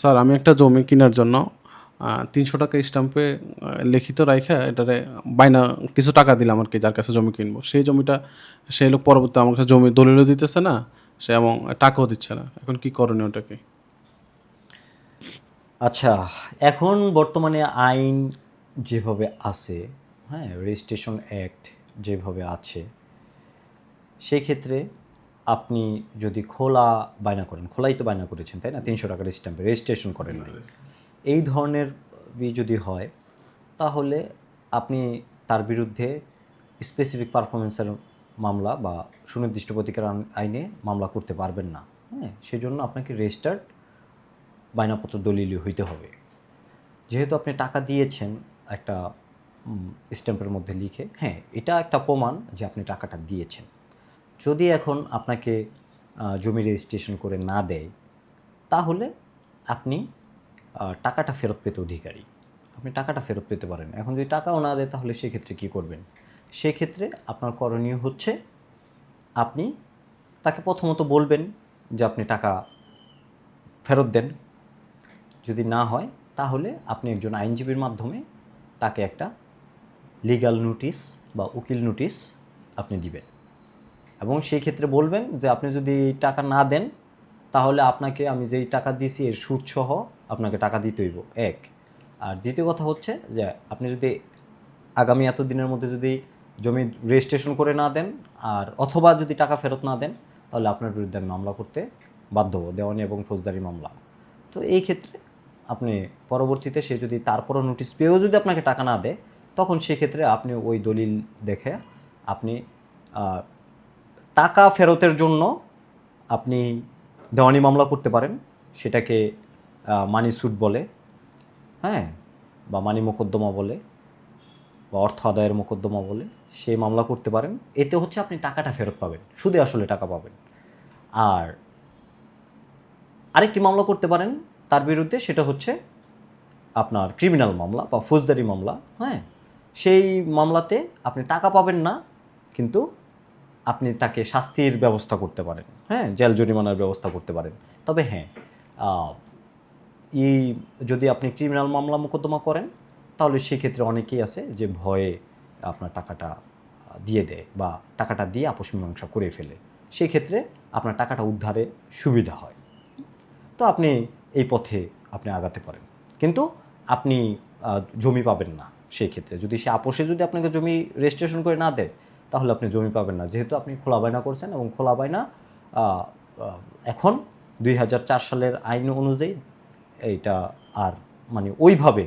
Sir আমি একটা জমি কেনার জন্য ৩০০ টাকা স্ট্যাম্পে লিখিত রাইখা এটারে বায়না কিছু টাকা দিলাম আর কি, যার কাছে জমি কিনবো। সেই জমিটা সেই লোক পরবর্তী আমার কাছে জমি দলিলও দিতেছে না, সে এবং টাকাও দিচ্ছে না। এখন কি করণীয় ওটা কি? আচ্ছা, এখন বর্তমানে আইন যেভাবে আছে, হ্যাঁ, রেজিস্ট্রেশন অ্যাক্ট যেভাবে আছে, সেই ক্ষেত্রে আপনি যদি খোলা বায়না করেন, খোলাই তো বায়না করেছেন তাই না, ৩০০ টাকার স্ট্যাম্পে রেজিস্ট্রেশন করেন নাই, এই ধরনের যদি হয়, তাহলে আপনি তার বিরুদ্ধে স্পেসিফিক পারফরমেন্সের মামলা বা সুনির্দিষ্ট প্রতিকার আইনে মামলা করতে পারবেন না। হ্যাঁ, সেজন্য আপনাকে রেজিস্টার্ড বায়নাপত্র দলিল হইতে হবে। যেহেতু আপনি টাকা দিয়েছেন একটা স্ট্যাম্পের মধ্যে লিখে, হ্যাঁ, এটা একটা প্রমাণ যে আপনি টাকাটা দিয়েছেন। যদি এখন আপনাকে জমি রেজিস্ট্রেশন করে না দেয়, তাহলে আপনি টাকাটা ফেরত পেতে অধিকারী। আপনি টাকাটা ফেরত পেতে পারেন। এখন যদি টাকাও না দেয়, তাহলে সেক্ষেত্রে কী করবেন? সেক্ষেত্রে আপনার করণীয় হচ্ছে, আপনি তাকে প্রথমত বলবেন যে আপনি টাকা ফেরত দেন। যদি না হয়, তাহলে আপনি একজন আইনজীবীর মাধ্যমে তাকে একটা লিগ্যাল নোটিশ বা উকিল নোটিশ আপনি দিবেন, এবং সেই ক্ষেত্রে বলবেন যে আপনি যদি টাকা না দেন, তাহলে আপনাকে আমি যেই টাকা দিয়েছি এর সুদসহ আপনাকে টাকা দিতে হইব, এক। আর দ্বিতীয় কথা হচ্ছে যে আপনি যদি আগামী এত দিনের মধ্যে যদি জমি রেজিস্ট্রেশন করে না দেন, আর অথবা যদি টাকা ফেরত না দেন, তাহলে আপনার বিরুদ্ধে আমি মামলা করতে বাধ্য হব, দেওয়ানি এবং ফৌজদারি মামলা। তো এই ক্ষেত্রে আপনি পরবর্তীতে সে যদি তারপরও নোটিশ পেয়েও যদি আপনাকে টাকা না দেয়, তখন সেক্ষেত্রে আপনি ওই দলিল দেখে আপনি টাকা ফেরতের জন্য আপনি দেওয়ানি মামলা করতে পারেন। সেটাকে মানি স্যুট বলে, হ্যাঁ, বা মানি মোকদ্দমা বলে, বা অর্থ আদায়ের মোকদ্দমা বলে, সেই মামলা করতে পারেন। এতে হচ্ছে আপনি টাকাটা ফেরত পাবেন, সুদে আসলে টাকা পাবেন। আর আরেকটি মামলা করতে পারেন তার বিরুদ্ধে, সেটা হচ্ছে আপনার ক্রিমিনাল মামলা বা ফৌজদারি মামলা। হ্যাঁ, সেই মামলাতে আপনি টাকা পাবেন না, কিন্তু আপনি তাকে শাস্তির ব্যবস্থা করতে পারেন, হ্যাঁ, জেল জরিমানার ব্যবস্থা করতে পারেন। তবে হ্যাঁ, এই যদি আপনি ক্রিমিনাল মামলা মোকদ্দমা করেন, তাহলে সেক্ষেত্রে অনেকেই আছে যে ভয়ে আপনার টাকাটা দিয়ে দেয় বা টাকাটা দিয়ে আপোষ মীমাংসা করে ফেলে। সেক্ষেত্রে আপনার টাকাটা উদ্ধারে সুবিধা হয়। তো আপনি এই পথে আপনি আগাতে পারেন, কিন্তু আপনি জমি পাবেন না। সেই ক্ষেত্রে যদি সে আপোষে যদি আপনাকে জমি রেজিস্ট্রেশন করে না দেয়, তাহলে আপনি জমি পাবেন না, যেহেতু আপনি খোলা বায়না করছেন, এবং খোলা বায়না এখন 2004 সালের আইন অনুযায়ী এইটা আর মানে ওইভাবে